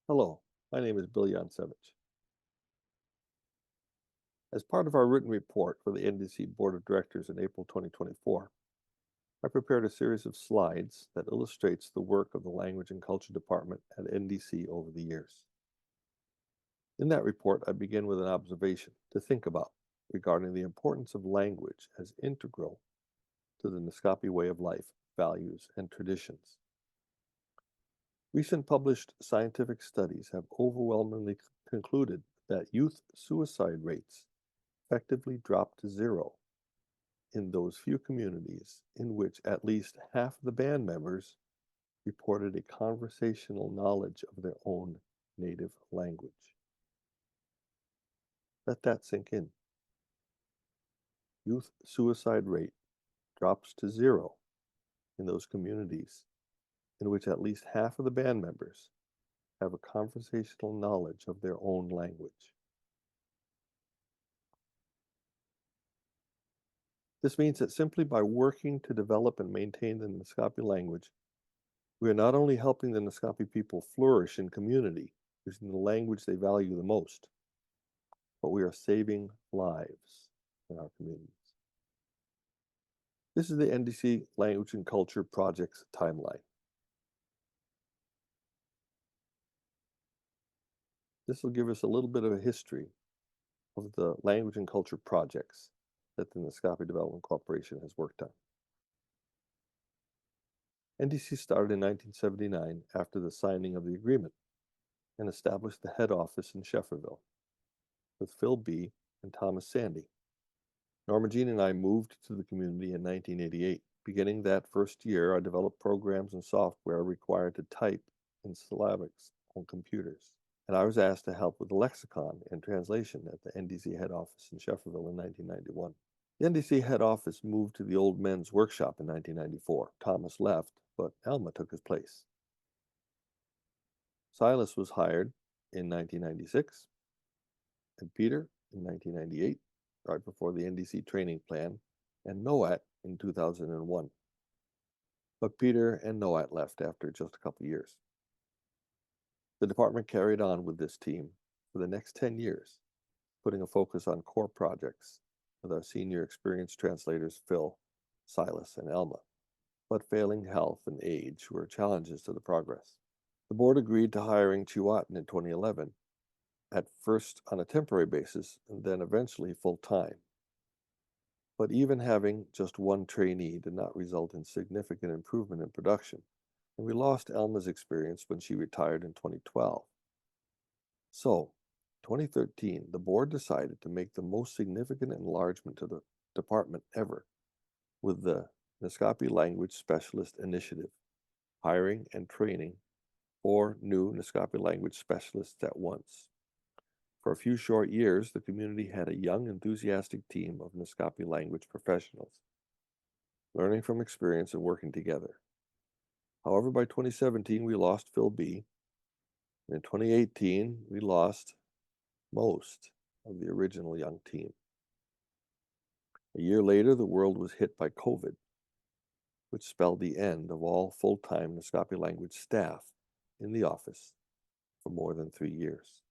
Hello, my name is Bill Yancevich. As part of our written report for the NDC Board of Directors in April 2024, I prepared a series of slides that illustrates the work of the Language and Culture Department at NDC over the years. In that report, I begin with an observation to think about regarding the importance of language as integral to the Naskapi way of life, values, and traditions. Recent published scientific studies have overwhelmingly concluded that youth suicide rates effectively dropped to zero in those few communities in which at least half the band members reported a conversational knowledge of their own native language. Let that sink in. Youth suicide rate drops to zero in those communities in which at least half of the band members have a conversational knowledge of their own language. This means that simply by working to develop and maintain the Naskapi language, we are not only helping the Naskapi people flourish in community using the language they value the most, but we are saving lives in our communities. This is the NDC Language and Culture Project's timeline. This will give us a little bit of a history of the language and culture projects that the Naskapi Development Corporation has worked on. NDC started in 1979 after the signing of the agreement and established the head office in Shefferville with Phil B. and Thomas Sandy. Norma Jean and I moved to the community in 1988. Beginning that first year, I developed programs and software required to type in syllabics on computers, and I was asked to help with the lexicon and translation at the NDC head office in Shefferville in 1991. The NDC head office moved to the old men's workshop in 1994. Thomas left, but Alma took his place. Silas was hired in 1996, and Peter in 1998, right before the NDC training plan, and Noat in 2001. But Peter and Noat left after just a couple years. The department carried on with this team for the next 10 years, putting a focus on core projects with our senior experienced translators Phil, Silas, and Alma. But failing health and age were challenges to the progress. The board agreed to hiring Chihuatan in 2011, at first on a temporary basis and then eventually full-time. But even having just one trainee did not result in significant improvement in production, and we lost Alma's experience when she retired in 2012. So, 2013, the board decided to make the most significant enlargement to the department ever with the Naskapi Language Specialist Initiative, hiring and training 4 new Naskapi language specialists at once. For a few short years, the community had a young, enthusiastic team of Naskapi language professionals, learning from experience and working together. However, by 2017, we lost Phil B. And in 2018, we lost most of the original young team. A year later, the world was hit by COVID, which spelled the end of all full-time Naskapi language staff in the office for more than 3 years.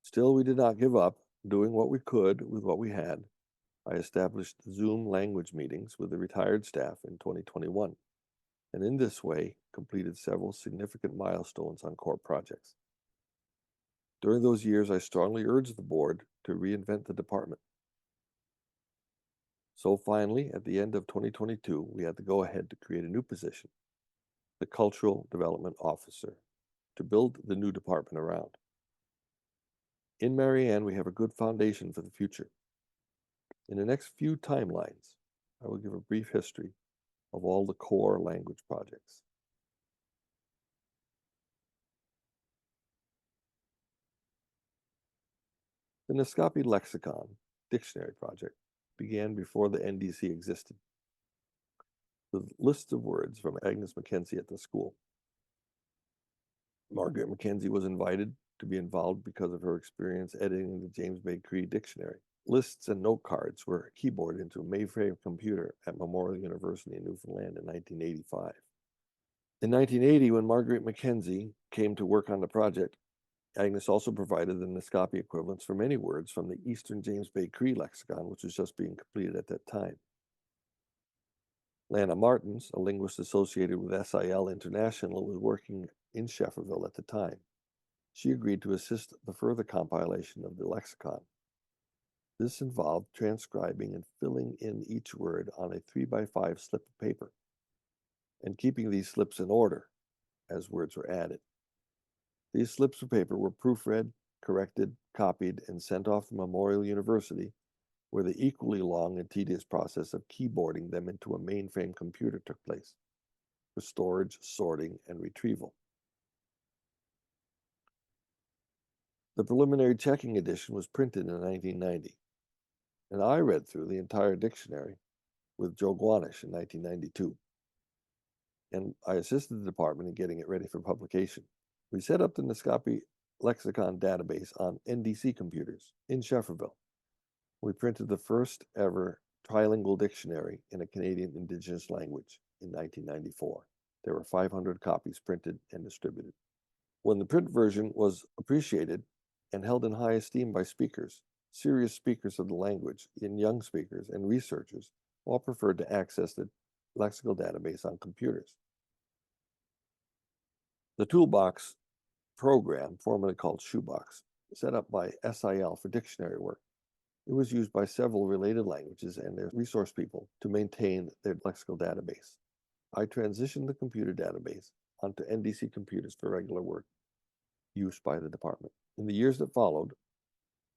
Still, we did not give up, doing what we could with what we had. I established Zoom language meetings with the retired staff in 2021, and in this way completed several significant milestones on core projects. During those years, I strongly urged the board to reinvent the department. So finally, at the end of 2022, we had to go ahead to create a new position, the Cultural Development Officer, to build the new department around. In Marianne, we have a good foundation for the future. In the next few timelines, I will give a brief history of all the core language projects. The Naskapi Lexicon Dictionary Project began before the NDC existed, with lists of words from Agnes Mackenzie at the school. Margaret Mackenzie was invited to be involved because of her experience editing the James Bay Cree Dictionary. Lists and note cards were keyboarded into a mainframe computer at Memorial University in Newfoundland in 1985. In 1980, when Margaret Mackenzie came to work on the project, Agnes also provided the Naskapi equivalents for many words from the Eastern James Bay Cree lexicon, which was just being completed at that time. Lana Martins, a linguist associated with SIL International, was working in Shefferville at the time. She agreed to assist the further compilation of the lexicon. This involved transcribing and filling in each word on a 3x5 slip of paper, and keeping these slips in order as words were added. These slips of paper were proofread, corrected, copied, and sent off to Memorial University, where the equally long and tedious process of keyboarding them into a mainframe computer took place for storage, sorting, and retrieval. The preliminary checking edition was printed in 1990, and I read through the entire dictionary with Joe Guanish in 1992, and I assisted the department in getting it ready for publication. We set up the Naskapi lexicon database on NDC computers in Shefferville. We printed the first ever trilingual dictionary in a Canadian Indigenous language in 1994. There were 500 copies printed and distributed. When the print version was appreciated and held in high esteem by speakers, serious speakers of the language, and young speakers and researchers all preferred to access the lexical database on computers. The Toolbox program, formerly called Shoebox, set up by SIL for dictionary work. It was used by several related languages and their resource people to maintain their lexical database. I transitioned the computer database onto NDC computers for regular work use by the department. In the years that followed,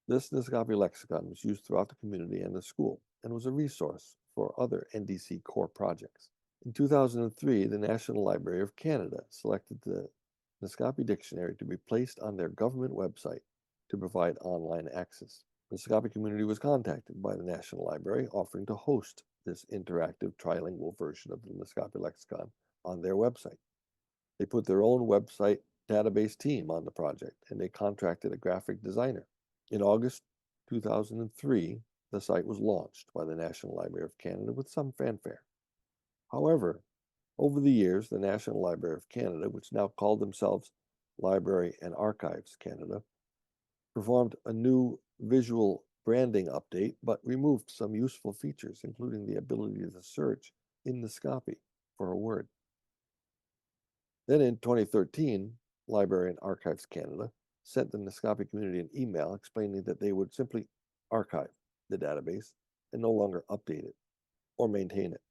this Naskapi lexicon was used throughout the community and the school, and was a resource for other NDC core projects. In 2003, the National Library of Canada selected the Naskapi dictionary to be placed on their government website to provide online access. The Naskapi community was contacted by the National Library, offering to host this interactive trilingual version of the Naskapi lexicon on their website. They put their own website database team on the project, and they contracted a graphic designer. In August 2003, the site was launched by the National Library of Canada with some fanfare. However, over the years, the National Library of Canada, which now called themselves Library and Archives Canada, performed a new visual branding update, but removed some useful features, including the ability to search in Naskapi for a word. Then in 2013, Library and Archives Canada sent the Naskapi community an email explaining that they would simply archive the database and no longer update it or maintain it.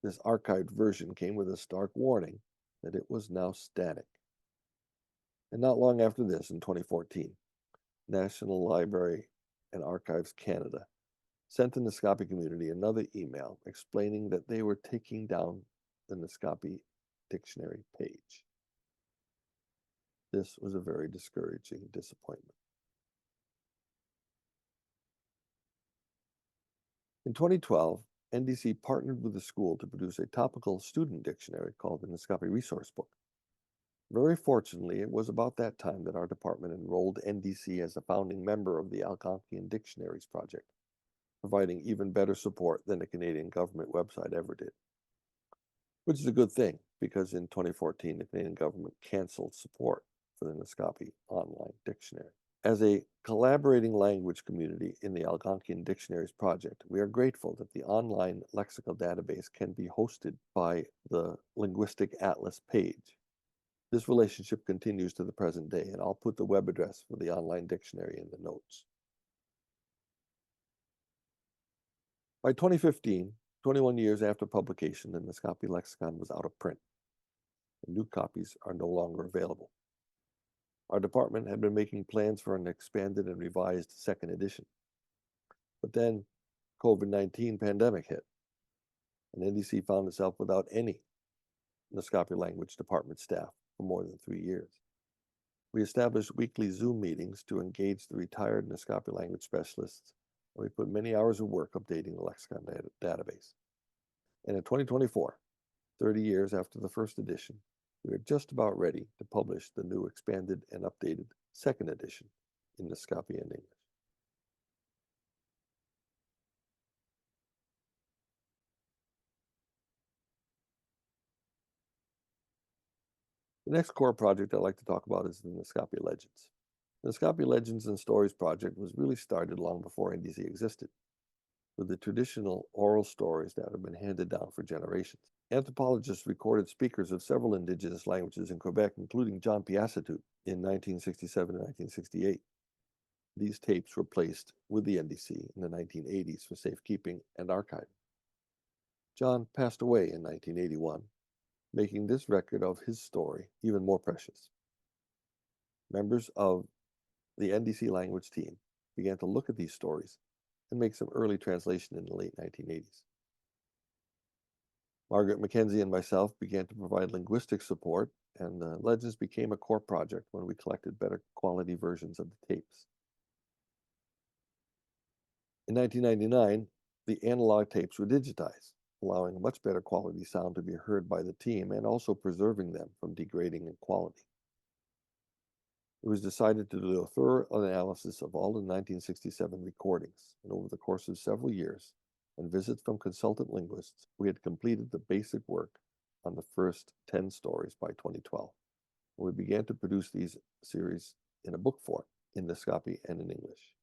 This archived version came with a stark warning that it was now static. And not long after this, in 2014, National Library and Archives Canada sent the Naskapi community another email explaining that they were taking down the Naskapi dictionary page. This was a very discouraging disappointment. In 2012, NDC partnered with the school to produce a topical student dictionary called the Naskapi Resource Book. Very fortunately, it was about that time that our department enrolled NDC as a founding member of the Algonquian Dictionaries Project, providing even better support than the Canadian government website ever did. Which is a good thing, because in 2014, the Canadian government canceled support for the Naskapi online dictionary. As a collaborating language community in the Algonquian Dictionaries Project, we are grateful that the online lexical database can be hosted by the Linguistic Atlas page. This relationship continues to the present day, and I'll put the web address for the online dictionary in the notes. By 2015, 21 years after publication, the Naskapi lexicon was out of print, and new copies are no longer available. Our department had been making plans for an expanded and revised second edition. But then COVID-19 pandemic hit, and NDC found itself without any Naskapi language department staff for more than 3 years. We established weekly Zoom meetings to engage the retired Naskapi language specialists, and we put many hours of work updating the lexicon database. And in 2024, 30 years after the first edition, we are just about ready to publish the new expanded and updated second edition in Naskapi and English. The next core project I'd like to talk about is the Naskapi Legends. The Naskapi Legends and Stories project was really started long before NDC existed, with the traditional oral stories that have been handed down for generations. Anthropologists recorded speakers of several indigenous languages in Quebec, including John Piasatut in 1967 and 1968. These tapes were placed with the NDC in the 1980s for safekeeping and archiving. John passed away in 1981, making this record of his story even more precious. Members of the NDC language team began to look at these stories and make some early translation in the late 1980s. Margaret Mackenzie and myself began to provide linguistic support, and the Legends became a core project when we collected better quality versions of the tapes. In 1999, the analog tapes were digitized, allowing a much better quality sound to be heard by the team and also preserving them from degrading in quality. It was decided to do a thorough analysis of all the 1967 recordings, and over the course of several years and visits from consultant linguists, we had completed the basic work on the first 10 stories by 2012. And we began to produce these series in a book form, in Naskapi and in English.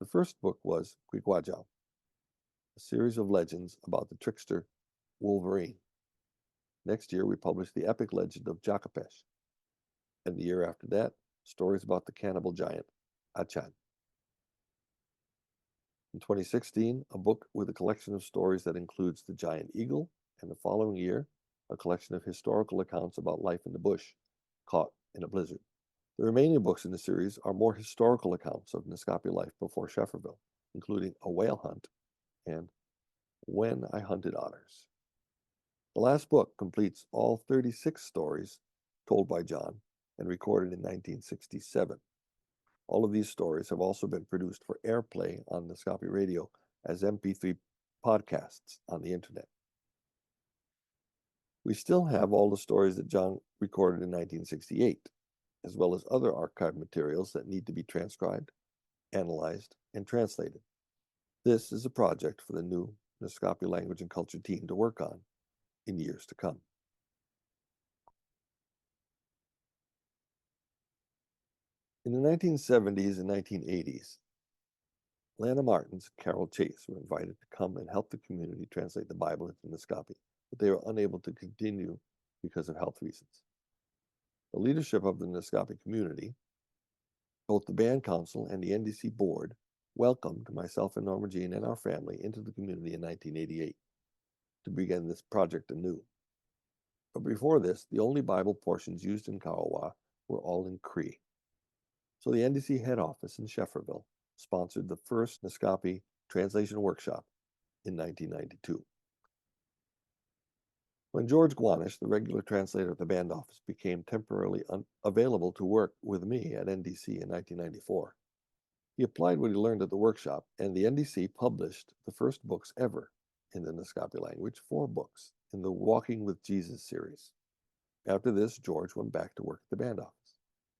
The first book was Kwikwajaw, a series of legends about the trickster Wolverine. Next year, we published the epic legend of Jakapesh, and the year after that, stories about the cannibal giant Achan. In 2016, a book with a collection of stories that includes the giant eagle, and the following year, a collection of historical accounts about life in the bush, caught in a blizzard. The remaining books in the series are more historical accounts of Naskapi life before Shefferville, including A Whale Hunt and When I Hunted Otters. The last book completes all 36 stories told by John and recorded in 1967. All of these stories have also been produced for airplay on Naskapi Radio as MP3 podcasts on the internet. We still have all the stories that John recorded in 1968, as well as other archive materials that need to be transcribed, analyzed, and translated. This is a project for the new Naskapi Language and Culture team to work on in years to come. In the 1970s and 1980s, Lana Martins and Carol Chase were invited to come and help the community translate the Bible into Naskapi, but they were unable to continue because of health reasons. The leadership of the Naskapi community, both the Band Council and the NDC Board, welcomed myself and Norma Jean and our family into the community in 1988 to begin this project anew. But before this, the only Bible portions used in Kawawa were all in Cree. So the NDC head office in Shefferville sponsored the first Naskapi translation workshop in 1992. When George Gwanish, the regular translator at the band office, became temporarily unavailable to work with me at NDC in 1994, he applied what he learned at the workshop, and the NDC published the first books ever in the Naskapi language, 4 books in the Walking with Jesus series. After this, George went back to work at the band office.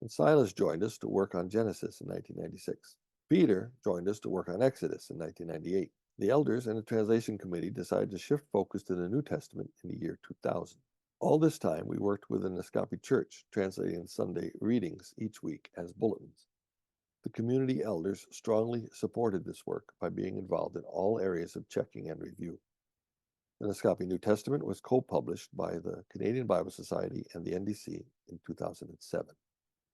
And Silas joined us to work on Genesis in 1996. Peter joined us to work on Exodus in 1998. The elders and the translation committee decided to shift focus to the New Testament in the year 2000. All this time, we worked with the Naskapi Church, translating Sunday readings each week as bulletins. The community elders strongly supported this work by being involved in all areas of checking and review. The Naskapi New Testament was co-published by the Canadian Bible Society and the NDC in 2007.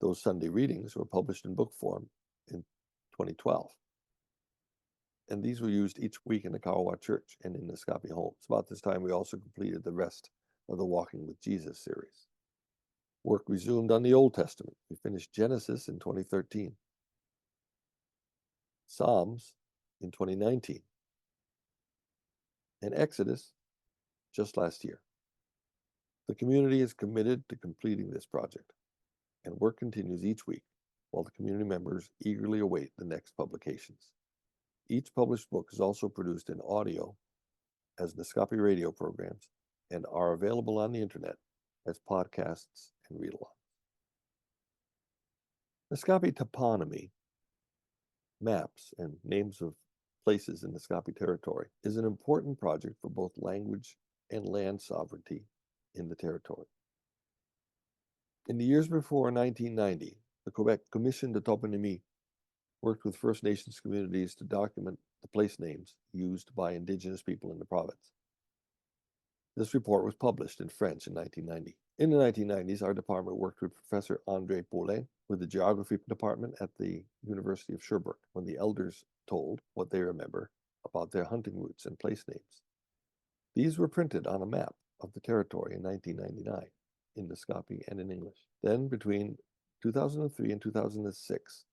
Those Sunday readings were published in book form in 2012. And these were used each week in the Kawawa Church and in Naskapi homes. About this time, we also completed the rest of the Walking with Jesus series. Work resumed on the Old Testament. We finished Genesis in 2013, Psalms in 2019, and Exodus just last year. The community is committed to completing this project, and work continues each week while the community members eagerly await the next publications. Each published book is also produced in audio as Naskapi radio programs and are available on the internet as podcasts and read-alongs. Naskapi toponymy, maps and names of places in Naskapi territory, is an important project for both language and land sovereignty in the territory. In the years before 1990, the Quebec Commission de Toponymie worked with First Nations communities to document the place names used by Indigenous people in the province. This report was published in French in 1990. In the 1990s, our department worked with Professor André Paulin with the Geography Department at the University of Sherbrooke when the elders told what they remember about their hunting routes and place names. These were printed on a map of the territory in 1999 in Naskapi and in English. Then, between 2003 and 2006,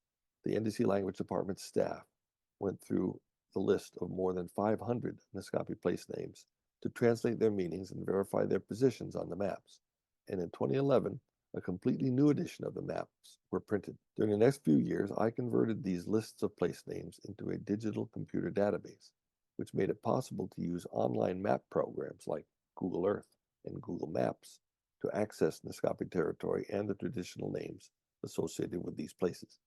the NDC Language Department staff went through the list of more than 500 Naskapi place names to translate their meanings and verify their positions on the maps. And in 2011, a completely new edition of the maps were printed. During the next few years, I converted these lists of place names into a digital computer database, which made it possible to use online map programs like Google Earth and Google Maps to access Naskapi territory and the traditional names associated with these places.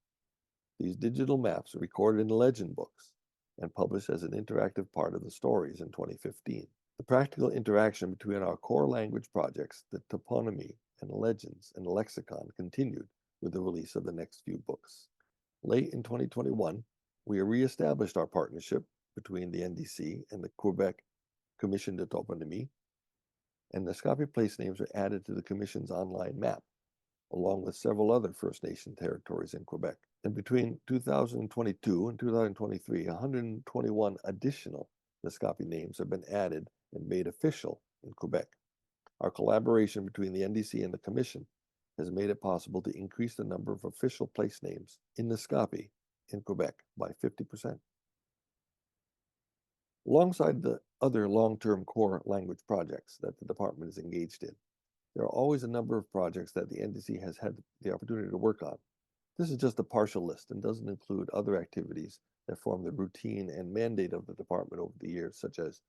These digital maps are recorded in legend books and published as an interactive part of the stories in 2015. The practical interaction between our core language projects, the toponymy and legends and lexicon, continued with the release of the next few books. Late in 2021, we reestablished our partnership between the NDC and the Quebec Commission de Toponymie, and Naskapi place names were added to the Commission's online map, along with several other First Nation territories in Quebec. And between 2022 and 2023, 121 additional Naskapi names have been added and made official in Quebec. Our collaboration between the NDC and the Commission has made it possible to increase the number of official place names in Naskapi in Quebec by 50%. Alongside the other long-term core language projects that the department is engaged in, there are always a number of projects that the NDC has had the opportunity to work on. This is just a partial list and doesn't include other activities that form the routine and mandate of the department over the years, such as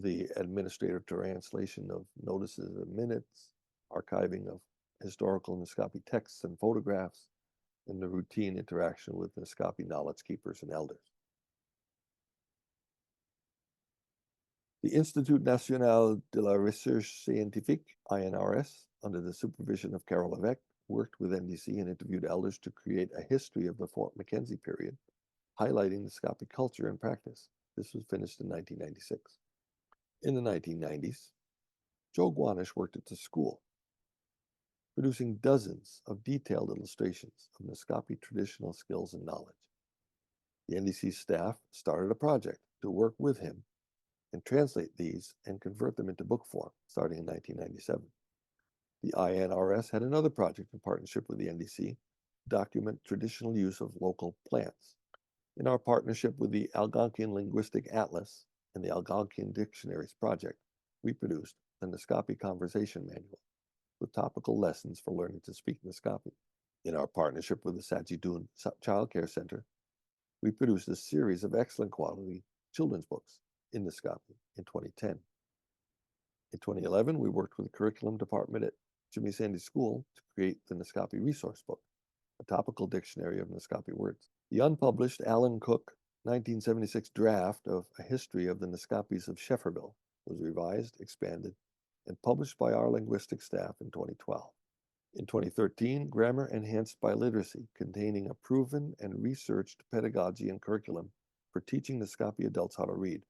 the administrative translation of notices and minutes, archiving of historical Naskapi texts and photographs, and the routine interaction with Naskapi knowledge keepers and elders. The Institut National de la Recherche Scientifique, INRS, under the supervision of Carol Levesque, worked with NDC and interviewed elders to create a history of the Fort Mackenzie period, highlighting Naskapi culture and practice. This was finished in 1996. In the 1990s, Joe Guanish worked at the school, producing dozens of detailed illustrations of Naskapi traditional skills and knowledge. The NDC staff started a project to work with him and translate these and convert them into book form, starting in 1997. The INRS had another project in partnership with the NDC to document traditional use of local plants. In our partnership with the Algonquian Linguistic Atlas and the Algonquian Dictionaries Project, we produced the Naskapi Conversation Manual with topical lessons for learning to speak Naskapi. In our partnership with the Sajidoon Child Care Center, we produced a series of excellent quality children's books in Naskapi in 2010. In 2011, we worked with the curriculum department at Jimmy Sandy School to create the Naskapi Resource Book, a topical dictionary of Naskapi words. The unpublished Alan Cook 1976 draft of A History of the Naskapis of Shefferville was revised, expanded, and published by our linguistic staff in 2012. In 2013, Grammar Enhanced by Literacy, containing a proven and researched pedagogy and curriculum for teaching Naskapi adults how to read,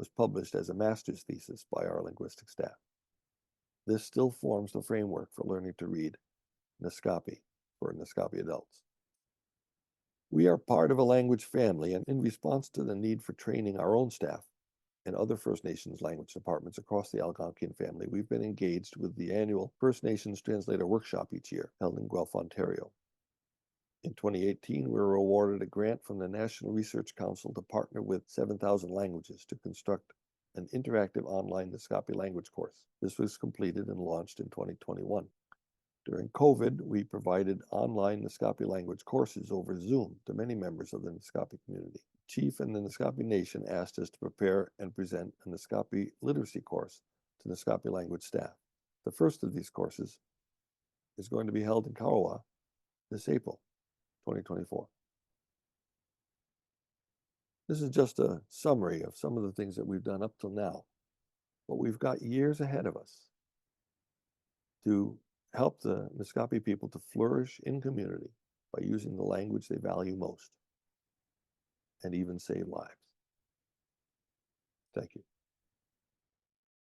was published as a master's thesis by our linguistic staff. This still forms the framework for learning to read Naskapi for Naskapi adults. We are part of a language family, and in response to the need for training our own staff and other First Nations language departments across the Algonquian family, we've been engaged with the annual First Nations Translator Workshop each year, held in Guelph, Ontario. In 2018, we were awarded a grant from the National Research Council to partner with 7,000 Languages to construct an interactive online Naskapi language course. This was completed and launched in 2021. During COVID, we provided online Naskapi language courses over Zoom to many members of the Naskapi community. Chief and the Naskapi Nation asked us to prepare and present a Naskapi literacy course to Naskapi language staff. The first of these courses is going to be held in Kawawa this April, 2024. This is just a summary of some of the things that we've done up till now, but we've got years ahead of us to help the Naskapi people to flourish in community by using the language they value most, and even save lives. Thank you.